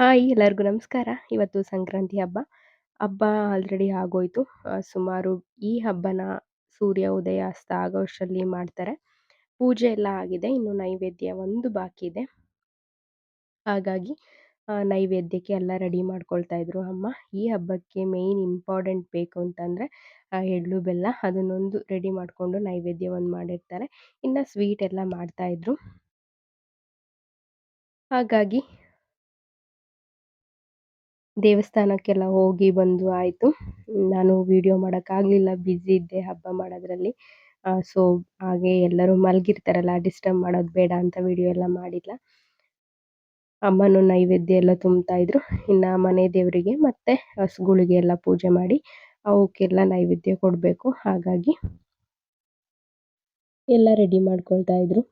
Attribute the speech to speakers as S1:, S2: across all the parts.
S1: Hi ಎಲ್ಲರಿಗೂ ನಮಸ್ಕಾರ. ಇವತ್ತು ಸಂಕ್ರಾಂತಿ ಹಬ್ಬ. ಹಬ್ಬ ಆಲ್ರೆಡಿ ಆಗೋಯ್ತು. ಸುಮಾರು ಈ ಹಬ್ಬನ ಸೂರ್ಯ ಉದಯ ಅಸ್ತ ಆಗೋಷ್ಟರಲ್ಲಿ ಮಾಡ್ತಾರೆ. ಪೂಜೆ ಎಲ್ಲ ಆಗಿದೆ. ಇನ್ನು ನೈವೇದ್ಯ ಒಂದು ಬಾಕಿ ಇದೆ. ಹಾಗಾಗಿ ನೈವೇದ್ಯಕ್ಕೆ ಎಲ್ಲ ರೆಡಿ ಮಾಡ್ಕೊಳ್ತಾ ಇದ್ರು ಅಮ್ಮ. ಈ ಹಬ್ಬಕ್ಕೆ ಮೇಯ್ನ್ ಇಂಪಾರ್ಟೆಂಟ್ ಬೇಕು ಅಂತಂದರೆ ಎಳ್ಳು ಬೆಲ್ಲ ಅದನ್ನೊಂದು ರೆಡಿ ಮಾಡಿಕೊಂಡು ನೈವೇದ್ಯ ಒಂದು ಮಾಡಿರ್ತಾರೆ. ಇನ್ನು ಸ್ವೀಟ್ ಎಲ್ಲ ಮಾಡ್ತಾಯಿದ್ರು. ಹಾಗಾಗಿ ದೇವಸ್ಥಾನಕ್ಕೆಲ್ಲ ಹೋಗಿ ಬಂದು ಆಯಿತು. ನಾನು ವಿಡಿಯೋ ಮಾಡೋಕ್ಕಾಗಲಿಲ್ಲ, ಬ್ಯುಸಿ ಇದ್ದೆ ಹಬ್ಬ ಮಾಡೋದ್ರಲ್ಲಿ. ಸೊ ಹಾಗೆ ಎಲ್ಲರೂ ಮಲಗಿರ್ತಾರಲ್ಲ, ಡಿಸ್ಟರ್ಬ್ ಮಾಡೋದು ಬೇಡ ಅಂತ ವಿಡಿಯೋ ಎಲ್ಲ ಮಾಡಿಲ್ಲ. ಅಮ್ಮನೂ ನೈವೇದ್ಯ ಎಲ್ಲ ತುಂಬ್ತಾಯಿದ್ರು. ಇನ್ನು ಮನೆ ದೇವರಿಗೆ ಮತ್ತು ಹಸುಗಳಿಗೆ ಎಲ್ಲ ಪೂಜೆ ಮಾಡಿ ಅವಕ್ಕೆಲ್ಲ ನೈವೇದ್ಯ ಕೊಡಬೇಕು. ಹಾಗಾಗಿ ಎಲ್ಲ ರೆಡಿ ಮಾಡ್ಕೊಳ್ತಾ ಇದ್ರು.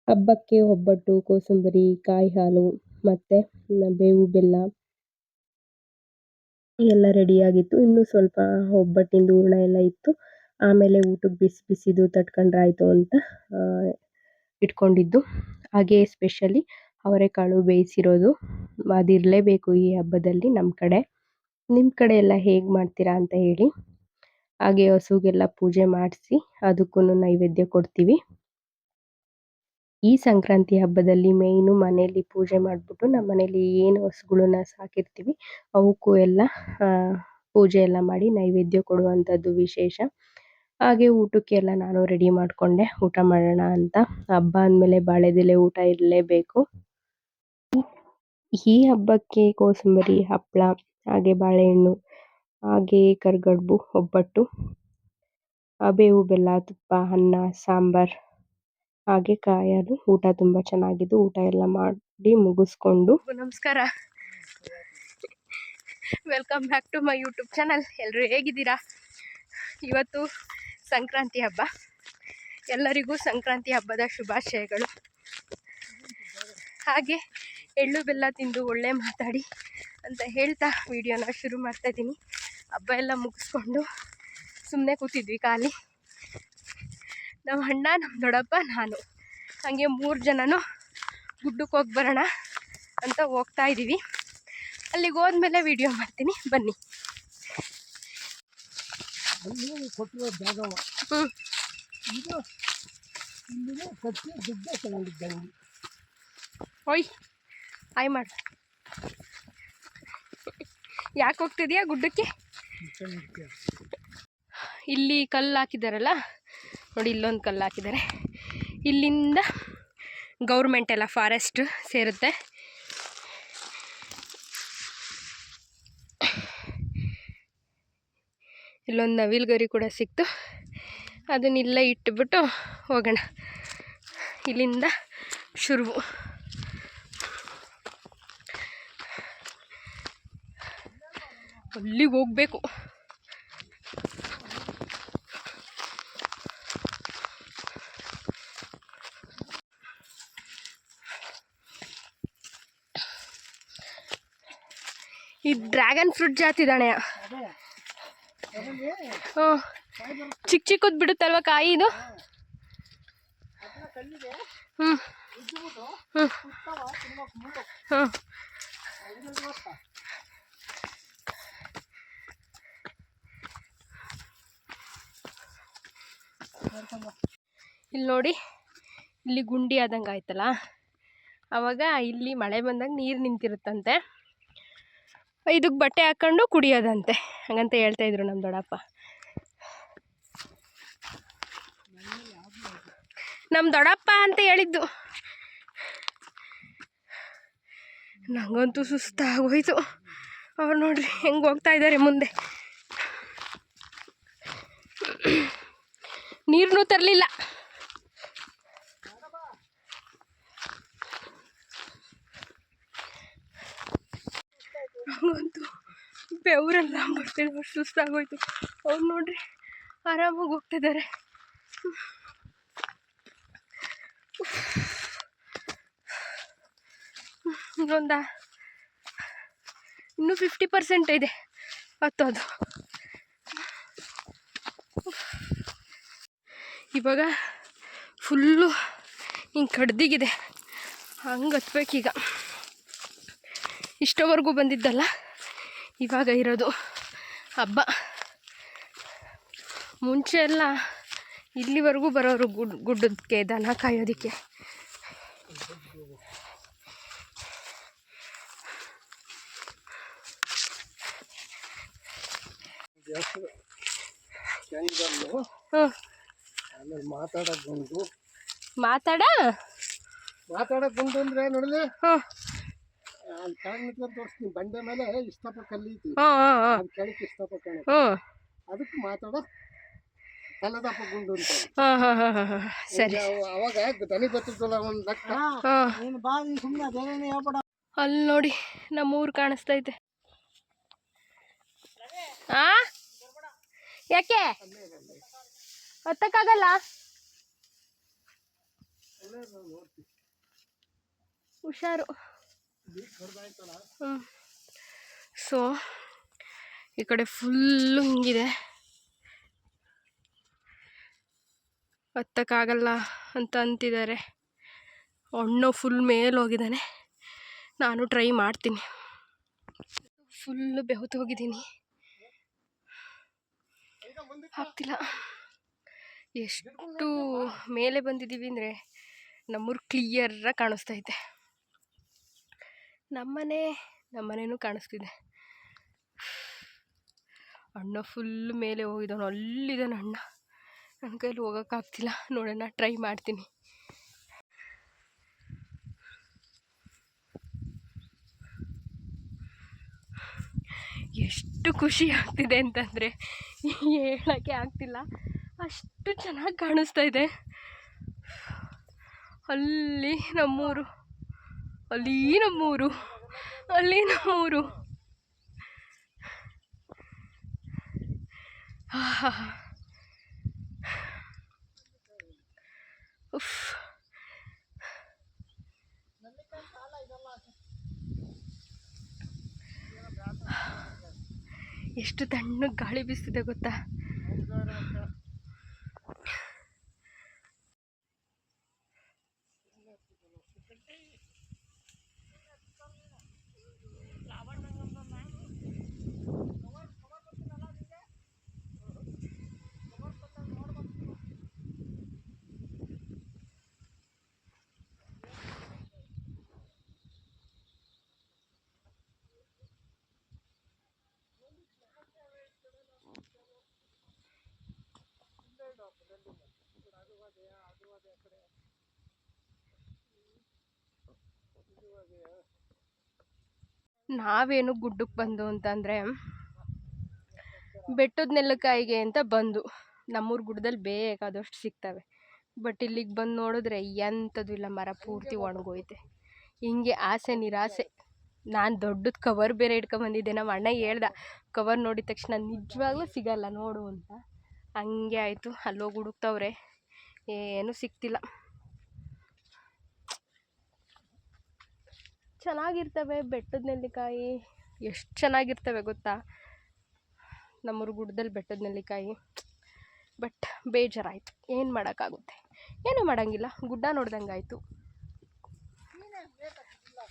S1: ಹಬ್ಬಕ್ಕೆ ಒಬ್ಬಟ್ಟು, ಕೋಸಂಬರಿ, ಕಾಯಿ ಹಾಲು ಮತ್ತು ಬೇವು ಬೆಲ್ಲ ಎಲ್ಲ ರೆಡಿಯಾಗಿತ್ತು. ಇನ್ನೂ ಸ್ವಲ್ಪ ಒಬ್ಬಟ್ಟಿಂದು ಹೂರಣ ಎಲ್ಲ ಇತ್ತು. ಆಮೇಲೆ ಊಟಕ್ಕೆ ಬಿಸಿ ಬಿಸಿದು ತಟ್ಕೊಂಡ್ರಾಯ್ತು ಅಂತ ಇಟ್ಕೊಂಡಿದ್ದು. ಹಾಗೆ ಸ್ಪೆಷಲಿ ಅವರೆಕಾಳು ಬೇಯಿಸಿರೋದು ಅದಿರಲೇಬೇಕು ಈ ಹಬ್ಬದಲ್ಲಿ ನಮ್ಮ ಕಡೆ. ನಿಮ್ಮ ಕಡೆ ಎಲ್ಲ ಹೇಗೆ ಮಾಡ್ತೀರಾ ಅಂತ ಹೇಳಿ. ಹಾಗೆ ಹಸುಗೆಲ್ಲ ಪೂಜೆ ಮಾಡಿಸಿ ಅದಕ್ಕೂ ನೈವೇದ್ಯ ಕೊಡ್ತೀವಿ. ಈ ಸಂಕ್ರಾಂತಿ ಹಬ್ಬದಲ್ಲಿ ಮೇಯ್ನು ಮನೆಯಲ್ಲಿ ಪೂಜೆ ಮಾಡಿಬಿಟ್ಟು ನಮ್ಮ ಮನೇಲಿ ಏನು ಹಸುಗಳನ್ನ ಸಾಕಿರ್ತೀವಿ ಅವಕ್ಕೂ ಎಲ್ಲ ಪೂಜೆ ಎಲ್ಲ ಮಾಡಿ ನೈವೇದ್ಯ ಕೊಡುವಂಥದ್ದು ವಿಶೇಷ. ಹಾಗೆ ಊಟಕ್ಕೆಲ್ಲ ನಾನು ರೆಡಿ ಮಾಡಿಕೊಂಡೆ, ಊಟ ಮಾಡೋಣ ಅಂತ. ಹಬ್ಬ ಅಂದಮೇಲೆ ಬಾಳೆದೆಲೆ ಊಟ ಇರಲೇಬೇಕು. ಈ ಹಬ್ಬಕ್ಕೆ ಕೋಸಂಬರಿ, ಹಪ್ಪಳ, ಹಾಗೆ ಬಾಳೆಹಣ್ಣು, ಹಾಗೆ ಕರಿಗಡುಬು, ಒಬ್ಬಟ್ಟು, ಬೇವು ಬೆಲ್ಲ, ತುಪ್ಪ, ಅನ್ನ, ಸಾಂಬಾರು, ಹಾಗೆ ಕಾಯೋದು. ಊಟ ತುಂಬ ಚೆನ್ನಾಗಿದ್ದು. ಊಟ ಎಲ್ಲ ಮಾಡಿ ಮುಗಿಸ್ಕೊಂಡು ನಮಸ್ಕಾರ, welcome back to my YouTube channel. ಎಲ್ಲರೂ ಹೇಗಿದ್ದೀರಾ? ಇವತ್ತು ಸಂಕ್ರಾಂತಿ ಹಬ್ಬ. ಎಲ್ಲರಿಗೂ ಸಂಕ್ರಾಂತಿ ಹಬ್ಬದ ಶುಭಾಶಯಗಳು. ಹಾಗೆ ಎಳ್ಳು ಬೆಲ್ಲ ತಿಂದು ಒಳ್ಳೆ ಮಾತಾಡಿ ಅಂತ ಹೇಳ್ತಾ ವಿಡಿಯೋನ ಶುರು ಮಾಡ್ತಾಯಿದ್ದೀನಿ. ಹಬ್ಬ ಎಲ್ಲ ಮುಗಿಸ್ಕೊಂಡು ಸುಮ್ಮನೆ ಕೂತಿದ್ವಿ ಖಾಲಿ. ನಮ್ಮ ಅಣ್ಣ, ನಮ್ಮ ದೊಡ್ಡಪ್ಪ, ನಾನು ಹಾಗೆ 3 ಜನನೂ ಗುಡ್ಡಕ್ಕೆ ಹೋಗಿ ಬರೋಣ ಅಂತ ಹೋಗ್ತಾ ಇದ್ದೀವಿ. ಅಲ್ಲಿಗೆ ಹೋದ್ಮೇಲೆ ವಿಡಿಯೋ ಮಾಡ್ತೀನಿ, ಬನ್ನಿ. ಓಯ್ ಆಯ್ ಮಾಡು. ಯಾಕೆ ಹೋಗ್ತಿದ್ಯಾ ಗುಡ್ಡಕ್ಕೆ? ಇಲ್ಲಿ ಕಲ್ಲು ಹಾಕಿದಾರಲ್ಲ ನೋಡಿ, ಇಲ್ಲೊಂದು ಕಲ್ಲು ಹಾಕಿದ್ದಾರೆ. ಇಲ್ಲಿಂದ ಗೌರ್ಮೆಂಟ್ ಎಲ್ಲ ಫಾರೆಸ್ಟ್ ಸೇರುತ್ತೆ. ಇಲ್ಲೊಂದು ನವಿಲುಗರಿ ಕೂಡ ಸಿಕ್ತು. ಅದನ್ನಿಲ್ಲ ಇಟ್ಟುಬಿಟ್ಟು ಹೋಗೋಣ. ಇಲ್ಲಿಂದ ಶುರು. ಅಲ್ಲಿಗೆ ಹೋಗಬೇಕು. ಈ ಡ್ರ್ಯಾಗನ್ ಫ್ರೂಟ್ ಜಾತಿದಾಣೆ. ಚಿಕ್ಕ ಚಿಕ್ಕದು ಬಿಡುತ್ತಲ್ವ ಕಾಯಿ ಇದು. ಇಲ್ಲಿ ನೋಡಿ, ಇಲ್ಲಿ ಗುಂಡಿ ಆದಂಗೆ ಆಯ್ತಲ್ಲ, ಆವಾಗ ಇಲ್ಲಿ ಮಳೆ ಬಂದಾಗ ನೀರು ನಿಂತಿರುತ್ತಂತೆ. ಇದಕ್ಕೆ ಬಟ್ಟೆ ಹಾಕ್ಕೊಂಡು ಕುಡಿಯೋದಂತೆ, ಹಾಗಂತ ಹೇಳ್ತಾಯಿದ್ರು ನಮ್ಮ ದೊಡ್ಡಪ್ಪ. ನಮ್ಮ ದೊಡ್ಡಪ್ಪ ಅಂತ ಹೇಳಿದ್ದು. ನನಗಂತೂ ಸುಸ್ತಾಗೋಯ್ತು. ಅವ್ರು ನೋಡ್ರಿ ಹೆಂಗೆ ಹೋಗ್ತಾ ಇದ್ದಾರೆ ಮುಂದೆ. ನೀರನ್ನೂ ತರಲಿಲ್ಲ. ನನಗಂತೂ ಬೆವರೆಲ್ಲ ಬರ್ತಿದ್ರು, ಸುಸ್ತಾಗೋಯ್ತು. ಅವ್ರು ನೋಡ್ರಿ ಆರಾಮಾಗಿ ಹೋಗ್ತಿದ್ದಾರೆ. ಇನ್ನೊಂದು ಇನ್ನೂ 50% ಇದೆ ಹತ್ತೋದು. ಇವಾಗ ಫುಲ್ಲು ಹಿಂಗೆ ಕಡ್ದಿಗಿದೆ, ಹಂಗೆ ಹತ್ಬೇಕೀಗ. ಇಷ್ಟವರೆಗೂ ಬಂದಿದ್ದಲ್ಲ, ಇವಾಗ ಇರೋದು ಹಬ್ಬ. ಮುಂಚೆ ಎಲ್ಲ ಇಲ್ಲಿವರೆಗೂ ಬರೋರು ಗುಡ್ಡಕ್ಕೆ ದನ ಕಾಯೋದಕ್ಕೆ.
S2: ಮಾತಾಡಕ್ ಬಂದು ಅಂದ್ರೆ ನೋಡಲಿ ತೋರಿಸ್ತೀನಿ. ಬಂಡೆ ಮೇಲೆ ಇಷ್ಟಪ್ಪ ಕಲ್ಲೀತಿ, ಅದು ಕೆಳಕ್ಕೆ ಇಷ್ಟಪ್ಪ ಕಣ, ಅದಕ್ಕೆ ಮಾತಾಡ ಕಲ್ಲದಪ್ಪ ಗುಂಡು ಅಂತ.
S1: ಸರಿ,
S2: ಅವಾಗ ದನಿ ಗೊತ್ತಿದ್ದಲ್ಲ ಒಂದು ಲೆಕ್ಕ.
S1: ಅಲ್ಲಿ ನೋಡಿ ನಮ್ಮೂರು ಕಾಣಿಸ್ತೈತೆ. ಯಾಕೆ ಹತ್ತಕ್ಕಾಗಲ್ಲ? ಹುಷಾರು. ಸೊ ಈ ಕಡೆ ಫುಲ್ಲು ಹಿಂಗಿದೆ, ಹತ್ತಕ್ಕಾಗಲ್ಲ ಅಂತ ಅಂತಿದ್ದಾರೆ. ಅಣ್ಣ ಫುಲ್ ಮೇಲೆ ಹೋಗಿದ್ದಾನೆ, ನಾನು ಟ್ರೈ ಮಾಡ್ತೀನಿ. ಫುಲ್ಲು ಬೆವತ್ತು ಹೋಗಿದ್ದೀನಿ, ಆಗ್ತಿಲ್ಲ. ಎಷ್ಟು ಮೇಲೆ ಬಂದಿದ್ದೀವಿ ಅಂದರೆ ನಮ್ಮೂರು ಕ್ಲಿಯರಾಗಿ ಕಾಣಿಸ್ತೈತೆ. ನಮ್ಮನೇನೂ ಕಾಣಿಸ್ತಿದೆ. ಅಣ್ಣ ಫುಲ್ ಮೇಲೆ ಹೋಗಿದ್ದಾನೆ, ಅಲ್ಲಿದ್ದಾನೆ ಅಣ್ಣ. ನನ್ನ ಕೈಲಿ ಹೋಗೋಕ್ಕಾಗ್ತಿಲ್ಲ, ನೋಡೋಣ, ಟ್ರೈ ಮಾಡ್ತೀನಿ. ಎಷ್ಟು ಖುಷಿ ಆಗ್ತಿದೆ ಅಂತಂದರೆ ಹೇಳೋಕ್ಕೆ ಆಗ್ತಿಲ್ಲ, ಅಷ್ಟು ಚೆನ್ನಾಗಿ ಕಾಣಿಸ್ತಾ ಇದೆ. ಅಲ್ಲಿ ನಮ್ಮೂರು, ಅಲ್ಲಿ ನಮ್ಮೂರು, ಅಲ್ಲಿ ನಮ್ಮೂರು. ಉಫ್, ಎಷ್ಟು ತಣ್ಣಗೆ ಗಾಳಿ ಬೀಸ್ತಿದೆ ಗೊತ್ತಾ. ನಾವೇನು ಗುಡ್ಡಕ್ಕೆ ಬಂದು ಅಂತಂದರೆ ಬೆಟ್ಟದ ನೆಲ್ಲಿಕಾಯಿಗೆ ಅಂತ ಬಂದು. ನಮ್ಮೂರು ಗುಡ್ಡದಲ್ಲಿ ಬೇಕಾದಷ್ಟು ಸಿಗ್ತವೆ, ಬಟ್ ಇಲ್ಲಿಗೆ ಬಂದು ನೋಡಿದ್ರೆ ಎಂಥದ್ದು ಇಲ್ಲ, ಮರ ಪೂರ್ತಿ ಒಣಗೋಯ್ತೆ. ಹಿಂಗೆ ಆಸೆ ನಿರಾಸೆ. ನಾನು ದೊಡ್ಡದು ಕವರ್ ಬೇರೆ ಇಟ್ಕೊಂಬಂದಿದ್ದೆ. ನಮ್ಮ ಅಣ್ಣ ಹೇಳ್ದ, ಕವರ್ ನೋಡಿದ ತಕ್ಷಣ ನಿಜವಾಗ್ಲೂ ಸಿಗಲ್ಲ ನೋಡು ಅಂತ. ಹಂಗೆ ಆಯಿತು, ಅಲ್ಲೋಗಿ ಹುಡುಕ್ತವ್ರೆ, ಏನೂ ಸಿಗ್ತಿಲ್ಲ. ಚೆನ್ನಾಗಿರ್ತವೆ ಬೆಟ್ಟದ ನೆಲ್ಲಿಕಾಯಿ, ಎಷ್ಟು ಚೆನ್ನಾಗಿರ್ತವೆ ಗೊತ್ತಾ ನಮ್ಮೂರು ಗುಡ್ಡದಲ್ಲಿ ಬೆಟ್ಟದ ನೆಲ್ಲಿಕಾಯಿ. ಬಟ್ ಬೇಜಾರಾಯಿತು, ಏನು ಮಾಡೋಕ್ಕಾಗುತ್ತೆ, ಏನೂ ಮಾಡೋಂಗಿಲ್ಲ. ಗುಡ್ಡ ನೋಡ್ದಂಗೆ ಆಯಿತು.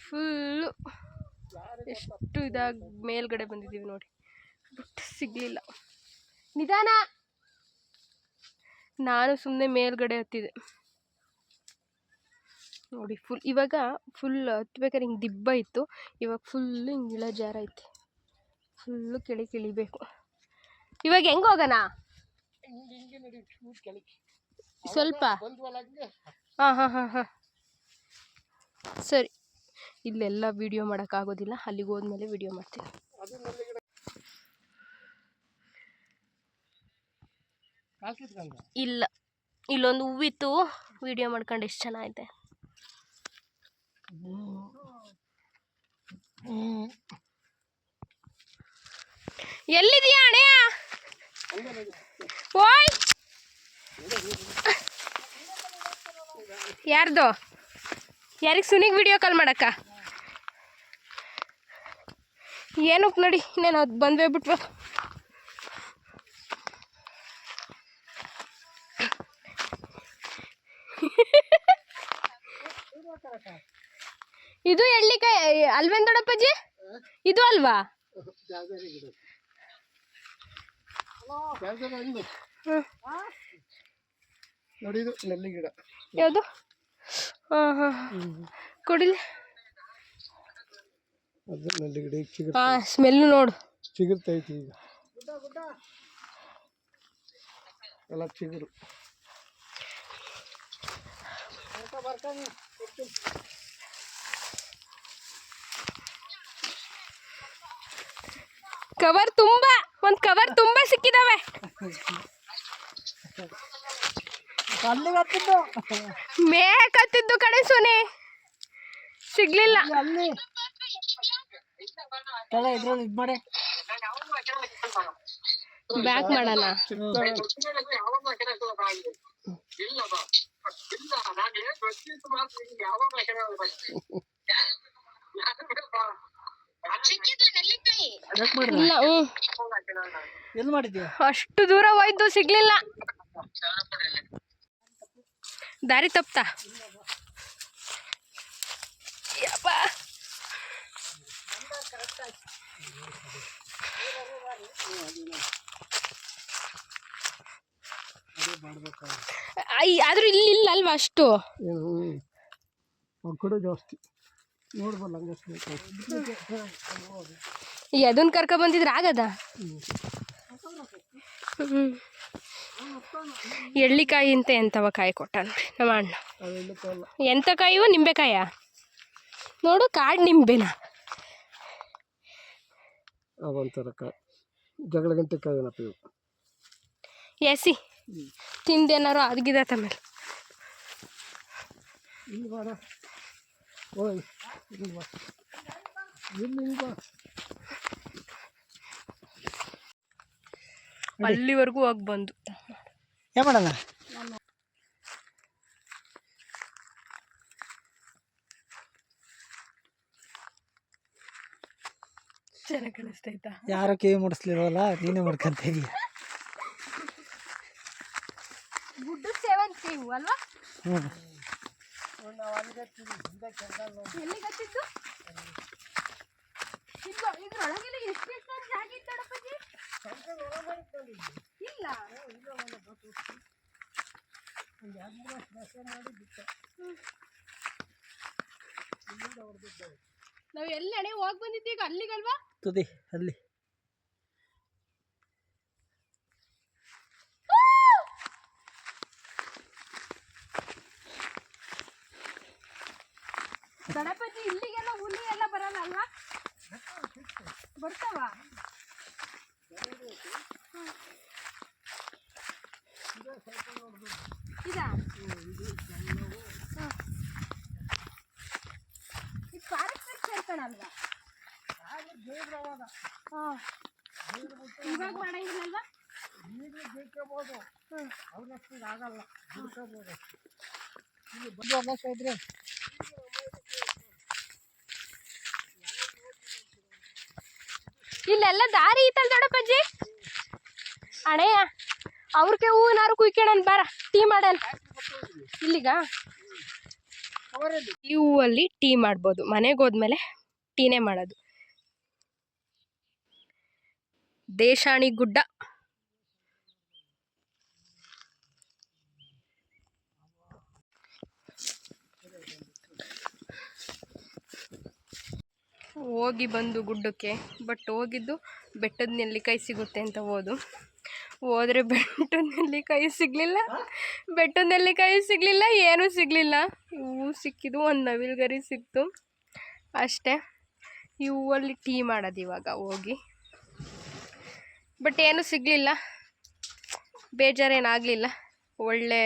S1: ಫುಲ್ಲು ಎಷ್ಟು ಇದಾಗಿ ಮೇಲ್ಗಡೆ ಬಂದಿದ್ದೀವಿ ನೋಡಿ, ಬಟ್ ಸಿಗಲಿಲ್ಲ. ನಿಧಾನ, ನಾನು ಸುಮ್ಮನೆ ಮೇಲ್ಗಡೆ ಹತ್ತಿದೆ ನೋಡಿ. ಇವಾಗ ಫುಲ್ ಹತ್ಬೇಕಾದ್ರೆ ಹಿಂಗೆ ದಿಬ್ಬ ಇತ್ತು, ಇವಾಗ ಫುಲ್ಲು ಹಿಂಗೆ ಇಳಜಾರ ಐತೆ, ಫುಲ್ಲು ಕೆಳಿಬೇಕು. ಇವಾಗ ಹೆಂಗೆ ಹೋಗೋಣ? ಸ್ವಲ್ಪ ಹಾಂ ಸರಿ. ಇಲ್ಲೆಲ್ಲ ವಿಡಿಯೋ ಮಾಡೋಕ್ಕಾಗೋದಿಲ್ಲ, ಅಲ್ಲಿಗೆ ಹೋದ್ಮೇಲೆ ವಿಡಿಯೋ ಮಾಡ್ತೀನಿ. ಇಲ್ಲ, ಇಲ್ಲೊಂದು ಹೂವಿತ್ತು, ವಿಡಿಯೋ ಮಾಡ್ಕೊಂಡು ಎಷ್ಟು ಚೆನ್ನಾಗೈತೆ. ಎಲ್ಲಿದೆಯಾ ಅಣ್ಣಯ್ಯ? ಓಯ್, ಯಾರ್ದು? ಯಾರಿಗೆ? ಸುನಿಗೆ ವಿಡಿಯೋ ಕಾಲ್ ಮಾಡಕ್ಕ? ಏನಕ್ಕೆ ನೋಡಿ, ಇನ್ನೇನು ಅದು ಬಂದ್ವೇ ಬಿಟ್ವ. ಇದು ಎಳ್ಳಿಕಾಯಿ ಅಲ್ವೇನ್ ದೊಡ್ಡಪ್ಪಾಜಿ? ಇದು ಅಲ್ವಾ?
S2: ಜಾಜರಿ ಗಿಡ, ಜಾಜರಿ ಹಣ್ಣು ನೋಡಿ, ಇದು ನೆಲ್ಲಿ ಗಿಡ.
S1: ಯಾವುದು? ಕೊಡಿಲಿ.
S2: ಅದು ನೆಲ್ಲಿ ಗಿಡ.
S1: ಸ್ಮೆಲ್ ನೋಡು,
S2: ಚಿಗುರ್ತೈತಿ ಈಗ ಎಲ್ಲ ಚಿಗುರು.
S1: ಕವರ್ ತುಂಬಾ, ಒಂದ್ ಕವರ್ ತುಂಬಾ ಸಿಕ್ಕಿದಾವೆ. ಮೇಕತ್ತಿದ್ದು ಕಡೆ ಸೋನೆ ಸಿಗ್ಲಿಲ್ಲ. ಬ್ಯಾಕ್ ಮಾಡೋಣ. ಇಲ್ಲ, ಅಷ್ಟು ದೂರ ಹೋಯ್ತು, ಸಿಗ್ಲಿಲ್ಲ. ದಾರಿ ತಪ್ತಾ? ಆದ್ರೂ ಇಲ್ಲಿ ಇಲ್ಲ ಅಲ್ವಾ ಅಷ್ಟು?
S2: ಜಾಸ್ತಿ ನೋಡ್ಬಲ್ಲ.
S1: ಅದನ್ನ ಕರ್ಕ ಬಂದಿದ್ರೆ ಆಗದ. ಎಳ್ಳಿಕಾಯಿ ಅಂತ ಎಂತವ ಕಾಯಿ ಕೊಟ್ಟ ನೋಡಿ ನಮ್ಮ ಅಣ್ಣ. ಎಂತ ಕಾಯಿವು? ನಿಂಬೆಕಾಯ ನೋಡು, ಕಾಡು ನಿಂಬೆನ.
S2: ಅವಂತರ ಕಾಯಿ, ಜಗಳ ಗಂಟೆ ಕಾಯಿ ಏನಪ್ಪ ಇವು.
S1: ಎಸಿ ತಿಂದೇನಾರು ಅದ್ಗಿದ ತಮೇಲೆ. ಅಲ್ಲಿವರೆಗೂ ಹೋಗಿ ಬಂದು
S2: ಏನ್ ಮಾಡಲ್ಲ.
S1: ಚೆನ್ನಾಗಿ ಕಾಣಿಸ್ತೈತಾ?
S2: ಯಾರು ಕಿವಿ ಮುಡಿಸ್ಲಿಲ್ವಲ್ಲ, ನೀನೇ ಮಾಡ್ಕೊಂತ ಇದೀಯ.
S1: ಗುಡ್ಡ ಸೇವಂತಿ ಹೂ ಅಲ್ವಾ? ಎಲ್ಲಿ ಗತ್ತಿದ್ದು? ಇದ್ರೊಳಗೆಲ್ಲ ಎಷ್ಟು ಜಾಗ ಇತ್ತಡಪ್ಪಜಿ? ಇಲ್ಲ, ನಾವ್ ಎಲ್ಲಿ ಹಣೆ ಹೋಗಿ ಬಂದಿದ್ದೀಗ ಅಲ್ಲಿಗಲ್ವಾ?
S2: ತುದಿ ಅಲ್ಲಿ.
S1: ಗಣಪತಿ ಇಲ್ಲಿಗೆಲ್ಲ ಹುಲಿ ಎಲ್ಲ ಬರಲ್ಲ ಅಲ್ವಾ? ಬರ್ತಾವ. ಇದಾ? ಇದು ಫಾರೆಸ್ಟ್ ಸೇರ್ಕಣಲ್ವಾ? ಇವಾಗ ಮಾಡಂಗಿಲ್ಲಲ್ವಾ?
S2: ಆಗಲ್ಲ.
S1: ಇಲ್ಲೆಲ್ಲ ದಾರಿ ಐತಲ್ ದೊಡ್ಡಪ್ಪಜ್ಜಿ. ಅಣೆಯ ಅವ್ರಿಗೆ ಹೂವಿನಾರು ಕುಯ್ಕೋಣ ಬಾರ, ಟೀ ಮಾಡೋಣ. ಇಲ್ಲಿಗ ಈ ಹೂವಲ್ಲಿ ಟೀ ಮಾಡ್ಬೋದು. ಮನೆಗೆ ಹೋದ್ಮೇಲೆ ಟೀನೇ ಮಾಡೋದು. ದೇಶಾಣಿ ಗುಡ್ಡ. ಹೋಗಿ ಬಂದು ಗುಡ್ಡಕ್ಕೆ. ಬಟ್ ಹೋಗಿದ್ದು ಬೆಟ್ಟದ ನೆಲ್ಲಿಕಾಯಿ ಸಿಗುತ್ತೆ ಅಂತ ಹೋದ್ರೆ ಬೆಟ್ಟದ ನೆಲ್ಲಿಕಾಯಿ ಸಿಗಲಿಲ್ಲ. ಬೆಟ್ಟದ ನೆಲ್ಲಿಕಾಯಿ ಸಿಗಲಿಲ್ಲ, ಏನೂ ಸಿಗಲಿಲ್ಲ. ಹೂವು ಸಿಕ್ಕಿದ್ದು ಒಂದು ನವಿಲುಗರಿ ಸಿಕ್ತು ಅಷ್ಟೇ. ಈ ಹೂವಲ್ಲಿ ಟೀ ಮಾಡೋದು ಇವಾಗ ಹೋಗಿ. ಬಟ್ ಏನೂ ಸಿಗಲಿಲ್ಲ, ಬೇಜಾರೇನಾಗಲಿಲ್ಲ. ಒಳ್ಳೆ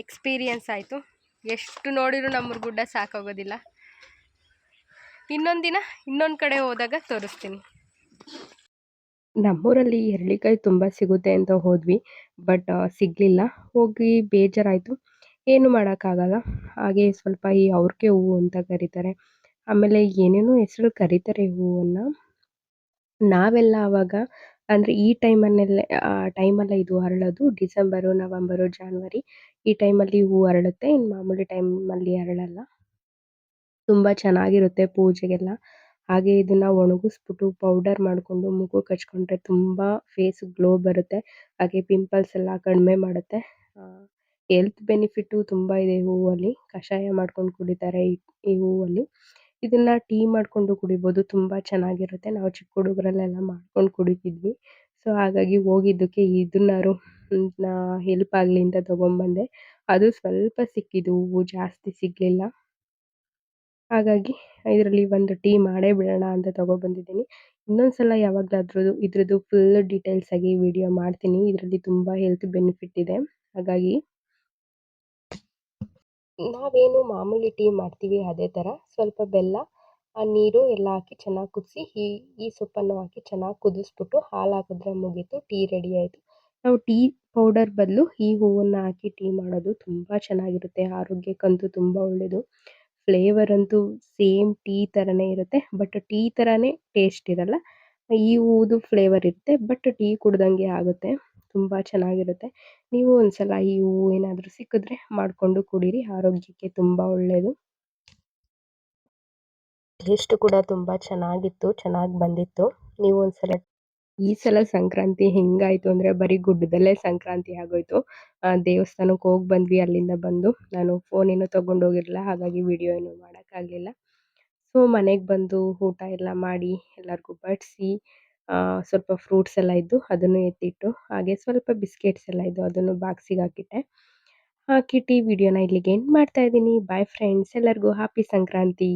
S1: ಎಕ್ಸ್ಪೀರಿಯನ್ಸ್ ಆಯಿತು. ಎಷ್ಟು ನೋಡಿರೂ ನಮ್ಮ ಗುಡ್ಡ ಸಾಕಾಗೋದಿಲ್ಲ. ಇನ್ನೊಂದು ದಿನ ಇನ್ನೊಂದು ಕಡೆ ಹೋದಾಗ ತೋರಿಸ್ತೀನಿ. ನಮ್ಮೂರಲ್ಲಿ ಎರಳಿಕಾಯಿ ತುಂಬ ಸಿಗುತ್ತೆ ಅಂತ ಹೋದ್ವಿ. ಬಟ್ ಸಿಗಲಿಲ್ಲ. ಹೋಗಿ ಬೇಜಾರಾಯಿತು. ಏನು ಮಾಡೋಕ್ಕಾಗಲ್ಲ. ಹಾಗೆ ಸ್ವಲ್ಪ ಈ ಅವ್ರಿಗೆ ಹೂವು ಅಂತ ಕರೀತಾರೆ. ಆಮೇಲೆ ಏನೇನೋ ಹೆಸರು ಕರೀತಾರೆ ಹೂವನ್ನು. ನಾವೆಲ್ಲ ಆವಾಗ ಅಂದರೆ ಈ ಟೈಮಲ್ಲೇ ಇದು ಅರಳೋದು. ಡಿಸೆಂಬರು, ನವಂಬರು, ಜಾನ್ವರಿ ಈ ಟೈಮಲ್ಲಿ ಹೂವು ಅರಳುತ್ತೆ. ಇನ್ನು ಮಾಮೂಲಿ ಟೈಮಲ್ಲಿ ಅರಳಲ್ಲ. ತುಂಬ ಚೆನ್ನಾಗಿರುತ್ತೆ ಪೂಜೆಗೆಲ್ಲ. ಹಾಗೆ ಇದನ್ನು ಒಣಗಿಸ್ಬಿಟ್ಟು ಪೌಡರ್ ಮಾಡಿಕೊಂಡು ಮುಖಕ್ಕೆ ಹಚ್ಕೊಂಡ್ರೆ ತುಂಬ ಫೇಸ್ ಗ್ಲೋ ಬರುತ್ತೆ. ಹಾಗೆ ಪಿಂಪಲ್ಸ್ ಎಲ್ಲ ಕಡಿಮೆ ಮಾಡುತ್ತೆ. ಹೆಲ್ತ್ ಬೆನಿಫಿಟ್ಟು ತುಂಬ ಇದೆ ಈ ಹೂವಲ್ಲಿ. ಕಷಾಯ ಮಾಡ್ಕೊಂಡು ಕುಡಿತಾರೆ ಈ ಹೂವಲ್ಲಿ. ಇದನ್ನ ಟೀ ಮಾಡ್ಕೊಂಡು ಕುಡಿಬೋದು, ತುಂಬ ಚೆನ್ನಾಗಿರುತ್ತೆ. ನಾವು ಚಿಕ್ಕ ಹುಡುಗರಲ್ಲೆಲ್ಲ ಮಾಡ್ಕೊಂಡು ಕುಡಿತಿದ್ವಿ. ಸೊ ಹಾಗಾಗಿ ಹೋಗಿದ್ದಕ್ಕೆ ಇದನ್ನಾರು ಹೆಲ್ಪ್ ಆಗಲಿ ಅಂತ ತೊಗೊಂಬಂದೆ. ಅದು ಸ್ವಲ್ಪ ಸಿಕ್ಕಿದ್ದು, ಹೂವು ಜಾಸ್ತಿ ಸಿಗಲಿಲ್ಲ. ಹಾಗಾಗಿ ಇದರಲ್ಲಿ ಒಂದು ಟೀ ಮಾಡೇ ಬಿಡೋಣ ಅಂತ ತೊಗೊಬಂದಿದ್ದೀನಿ. ಇನ್ನೊಂದು ಸಲ ಯಾವಾಗಲಾದ್ರೂ ಇದ್ರದ್ದು ಫುಲ್ ಡೀಟೇಲ್ಸ್ ಆಗಿ ವಿಡಿಯೋ ಮಾಡ್ತೀನಿ. ಇದರಲ್ಲಿ ತುಂಬ ಹೆಲ್ತ್ ಬೆನಿಫಿಟ್ ಇದೆ. ಹಾಗಾಗಿ ನಾವೇನು ಮಾಮೂಲಿ ಟೀ ಮಾಡ್ತೀವಿ ಅದೇ ಥರ ಸ್ವಲ್ಪ ಬೆಲ್ಲ, ನೀರು ಎಲ್ಲ ಹಾಕಿ ಚೆನ್ನಾಗಿ ಕುದಿಸಿ ಈ ಸೊಪ್ಪನ್ನು ಹಾಕಿ ಚೆನ್ನಾಗಿ ಕುದಿಸ್ಬಿಟ್ಟು ಹಾಲು ಹಾಕಿದ್ರೆ ಮುಗೀತು, ಟೀ ರೆಡಿ ಆಯಿತು. ನಾವು ಟೀ ಪೌಡರ್ ಬದಲು ಈ ಹೂವನ್ನು ಹಾಕಿ ಟೀ ಮಾಡೋದು ತುಂಬ ಚೆನ್ನಾಗಿರುತ್ತೆ. ಆರೋಗ್ಯಕ್ಕಂತೂ ತುಂಬ ಒಳ್ಳೆಯದು. ಫ್ಲೇವರ್ ಅಂತೂ ಸೇಮ್ ಟೀ ಥರನೇ ಇರುತ್ತೆ. ಬಟ್ ಟೀ ಥರನೇ ಟೇಸ್ಟ್ ಇರಲ್ಲ. ಈ ಹೂವುದು ಫ್ಲೇವರ್ ಇರುತ್ತೆ, ಬಟ್ ಟೀ ಕುಡ್ದಂಗೆ ಆಗುತ್ತೆ. ತುಂಬ ಚೆನ್ನಾಗಿರುತ್ತೆ. ನೀವು ಒಂದ್ಸಲ ಈ ಹೂವು ಏನಾದರೂ ಸಿಕ್ಕಿದ್ರೆ ಮಾಡಿಕೊಂಡು ಕುಡೀರಿ, ಆರೋಗ್ಯಕ್ಕೆ ತುಂಬ ಒಳ್ಳೆಯದು. ಟೇಸ್ಟ್ ಕೂಡ ತುಂಬ ಚೆನ್ನಾಗಿತ್ತು, ಚೆನ್ನಾಗಿ ಬಂದಿತ್ತು. ನೀವು ಒಂದ್ಸಲ ಈ ಸಲ ಸಂಕ್ರಾಂತಿ ಹೆಂಗಾಯಿತು ಅಂದರೆ ಬರೀ ಗುಡ್ಡದಲ್ಲೇ ಸಂಕ್ರಾಂತಿ ಆಗೋಯ್ತು. ದೇವಸ್ಥಾನಕ್ಕೆ ಹೋಗಿ ಬಂದ್ವಿ. ಅಲ್ಲಿಂದ ಬಂದು ನಾನು ಫೋನೇನು ತೊಗೊಂಡೋಗಿರಲಿಲ್ಲ, ಹಾಗಾಗಿ ವಿಡಿಯೋ ಏನೂ ಮಾಡೋಕ್ಕಾಗಲಿಲ್ಲ. ಸೊ ಮನೆಗೆ ಬಂದು ಊಟ ಎಲ್ಲ ಮಾಡಿ ಎಲ್ಲರಿಗೂ ಬಡಿಸಿ ಸ್ವಲ್ಪ ಫ್ರೂಟ್ಸ್ ಎಲ್ಲ ಇದ್ದು ಅದನ್ನು ಎತ್ತಿಟ್ಟು, ಹಾಗೆ ಸ್ವಲ್ಪ ಬಿಸ್ಕೆಟ್ಸ್ ಎಲ್ಲ ಇದ್ದು ಅದನ್ನು ಬಾಕ್ಸಿಗೆ ಹಾಕಿಟ್ಟು ಈ ವಿಡಿಯೋನ ಇಲ್ಲಿಗೆ ಎಂಡ್ ಮಾಡ್ತಾ ಇದ್ದೀನಿ. ಬಾಯ್ ಫ್ರೆಂಡ್ಸ್, ಎಲ್ಲರಿಗೂ ಹ್ಯಾಪಿ ಸಂಕ್ರಾಂತಿ.